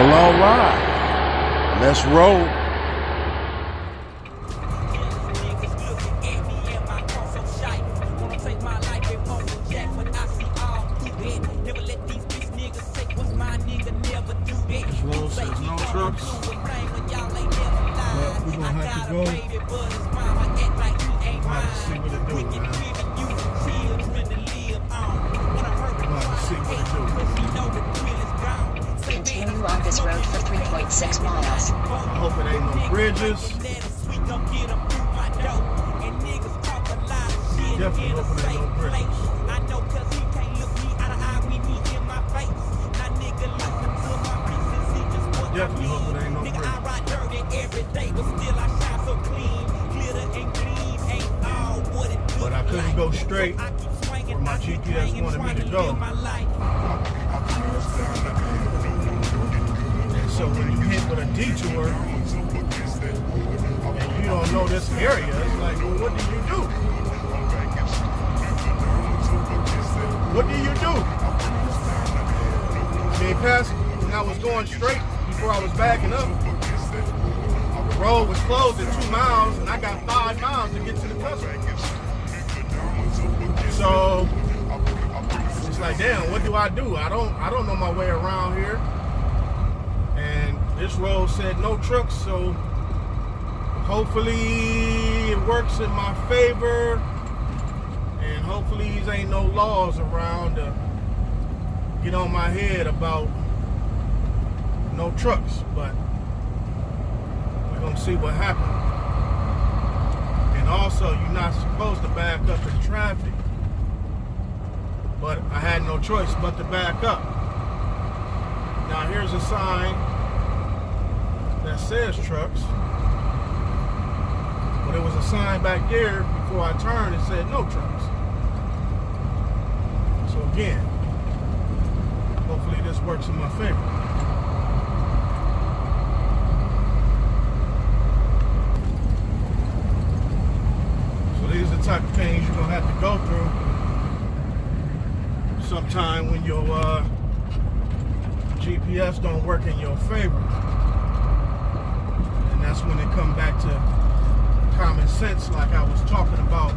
Well, all right. Let's roll. This road says no trucks, but we're gonna have to go. We'll have to see what it do, man. We'll have to see what it do. Continue on this road for 3.6 miles. I hope it ain't no bridges. Definitely hope it ain't no bridges. Definitely hope it ain't no bridges. But I couldn't go straight where my GPS wanted me to go. And so when you hit with a detour and you don't know this area, it's like, well, what do you do? What do you do? I mean, past when I was going straight before I was backing up, the road was closed at 2 miles, and I got 5 miles to get to the customer. So it's like, damn, what do? I don't know my way around here. And this road said no trucks, so hopefully it works in my favor. And hopefully these ain't no laws around to get on my head about no trucks. But we're gonna see what happens. And also, you're not supposed to back up in traffic. But I had no choice but to back up. Now here's a sign that says trucks. But there was a sign back there before I turned that said no trucks. So again, hopefully this works in my favor. So these are the type of things you're gonna have to go through sometime when your GPS don't work in your favor. And that's when it come back to common sense, like I was talking about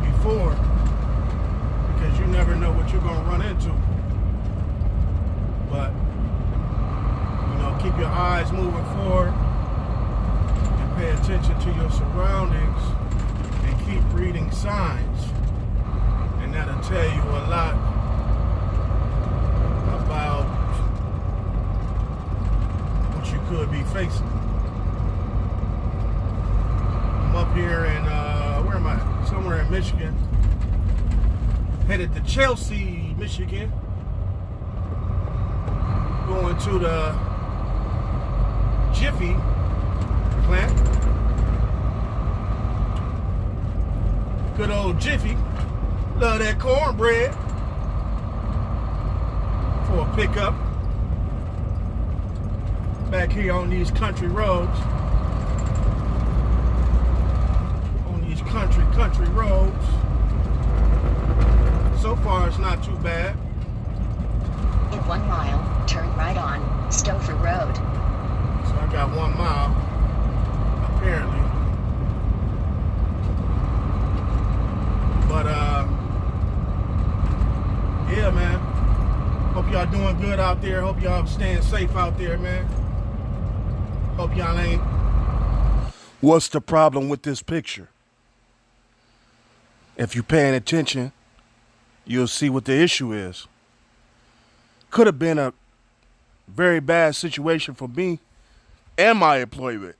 before, because you never know what you're gonna run into. But you know, keep your eyes moving forward and pay attention to your surroundings and keep reading signs, and that'll tell you a lot about what you could be facing. I'm up here in, where am I? Somewhere in Michigan. Headed to Chelsea, Michigan. Going to the Jiffy plant. Good old Jiffy. Love that cornbread. For a pickup. Back here on these country roads. On these country roads. So far it's not too bad. In 1 mile, turn right on Stouffer Road. So I got 1 mile, apparently. But yeah, man. Hope y'all doing good out there. Hope y'all staying safe out there, man. Hope y'all ain't. What's the problem with this picture? If you're paying attention, you'll see what the issue is. Could have been a very bad situation for me and my employment.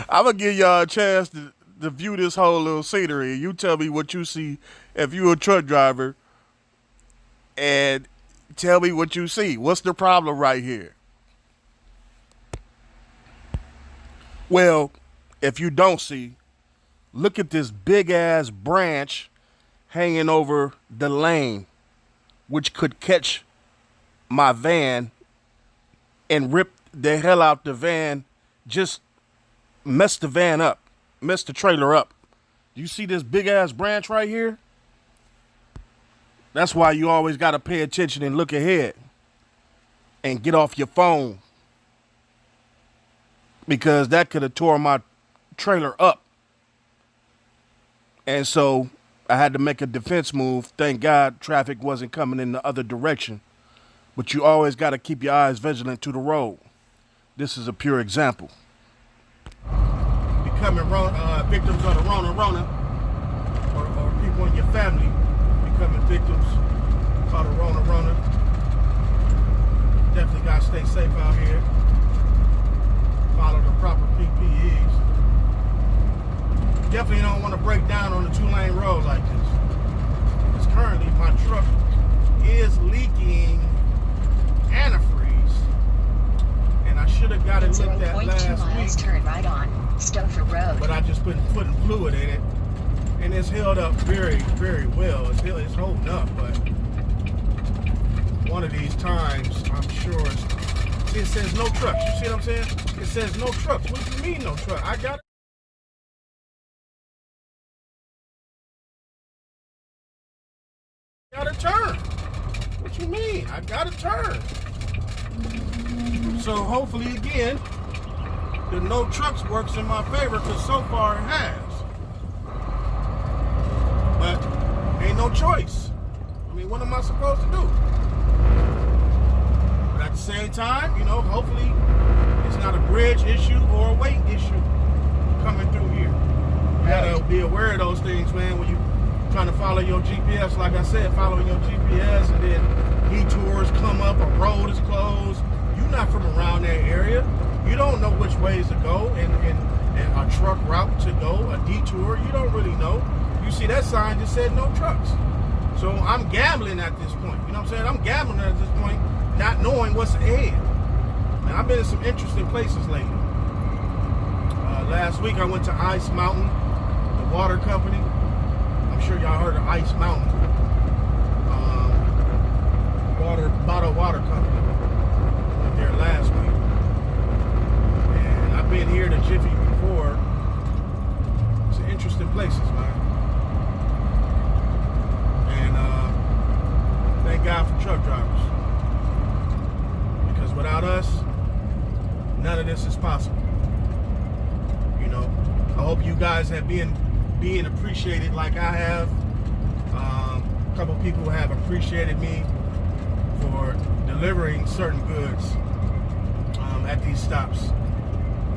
I'm going to give y'all a chance to view this whole little scenery. You tell me what you see if you're a truck driver, and tell me what you see. What's the problem right here? Well, if you don't see, look at this big ass branch hanging over the lane, which could catch my van and rip the hell out the van, just mess the van up, mess the trailer up. You see this big ass branch right here? That's why you always got to pay attention and look ahead. and get off your phone, because that could have tore my trailer up. And so I had to make a defense move. Thank God traffic wasn't coming in the other direction. But you always got to keep your eyes vigilant to the road. This is a pure example. Becoming victims of the Rona, or people in your family becoming victims of the Rona. Definitely got to stay safe out here. Follow the proper PPEs. Definitely don't want to break down on the 2-lane road like this. Because currently my truck is leaking antifreeze. And I should have got it looked at last 0.2 miles, week. turn right on Stouffer Road. But I just putting fluid in it. And it's held up very, very well. It's holding up, but one of these times, I'm sure it says no trucks. You see what I'm saying? It says no trucks. What do you mean no truck? I got to turn. What you mean? I gotta turn. So hopefully again, the no trucks works in my favor, because so far it has. But ain't no choice. I mean, what am I supposed to do? But at the same time, you know, hopefully it's not a bridge issue or a weight issue coming through here. You gotta be aware of those things, man, when you trying to follow your GPS. Like I said, following your GPS, and then detours come up, a road is closed. You're not from around that area. You don't know which ways to go, and a truck route to go, a detour. You don't really know. You see that sign just said no trucks. So I'm gambling at this point. You know what I'm saying? I'm gambling at this point, not knowing what's ahead. And I've been in some interesting places lately. Last week I went to Ice Mountain, the water company. I'm sure y'all heard of Ice Mountain. Bottled water company. I went there last week. And I've been here to Jiffy before. It's interesting places, man. And thank God for truck drivers. Because without us, none of this is possible. You know, I hope you guys have been being appreciated like I have. A couple people have appreciated me for delivering certain goods at these stops.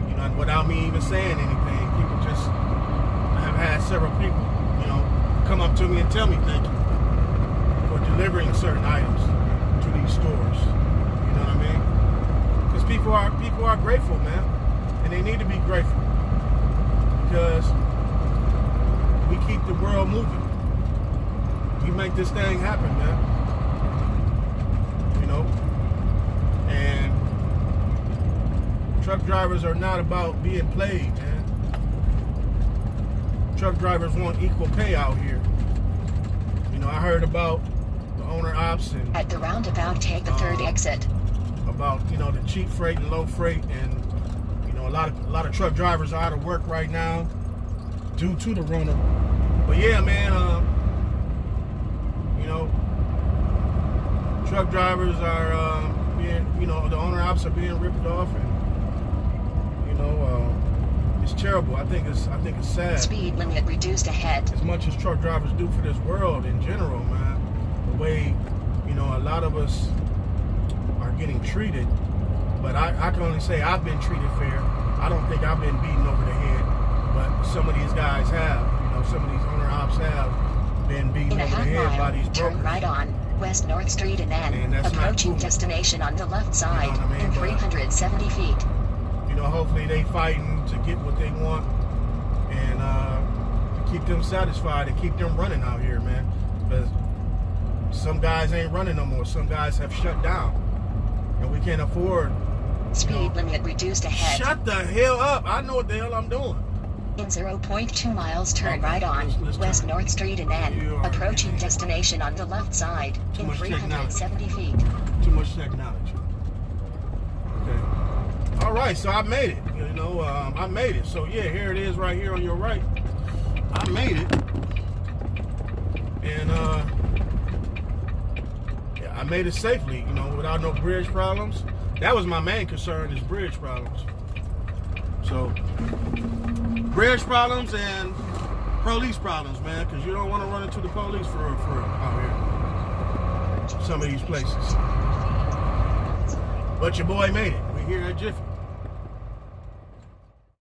You know, without me even saying anything, people just, I have had several people, you know, come up to me and tell me thank you for delivering certain items to these stores. You know what I mean? Because people are grateful, man, and they need to be grateful, because we keep the world moving. We make this thing happen, man. You know? And truck drivers are not about being played, man. Truck drivers want equal pay out here. You know, I heard about the owner ops and At the roundabout, take the third exit. about, you know, the cheap freight and low freight, and you know, a lot of truck drivers are out of work right now due to the Rona. But yeah, man, you know, truck drivers are being, you know, the owner ops are being ripped off, and you know, it's terrible. I think it's sad. Speed limit reduced ahead. As much as truck drivers do for this world in general, man, the way, you know, a lot of us are getting treated. But I can only say I've been treated fair. I don't think I've been beaten over the head, but some of these guys have. You know, some of these owner ops have been beaten In a over the half head by mile, these turn brokers. right on West North Street and And then that's not approaching cool. destination on the left side what I mean? in But 370 feet. You know, hopefully they fighting to get what they want, and to keep them satisfied and keep them running out here, man. Because some guys ain't running no more. Some guys have shut down, and we can't afford. Speed limit reduced ahead. Shut the hell up! I know what the hell I'm doing. In 0.2 miles, turn Okay, right on let's West turn. North Street and then You are approaching an idiot. destination on the left side Too in much technology. 370 feet. Too much technology. Okay. All right, so I made it. You know, I made it. So yeah, here it is, right here on your right. I made it, and yeah, I made it safely, you know, without no bridge problems. That was my main concern, is bridge problems. So, bridge problems and police problems, man, because you don't want to run into the police for real out here. Some of these places. But your boy made it. We're here at Jiffy.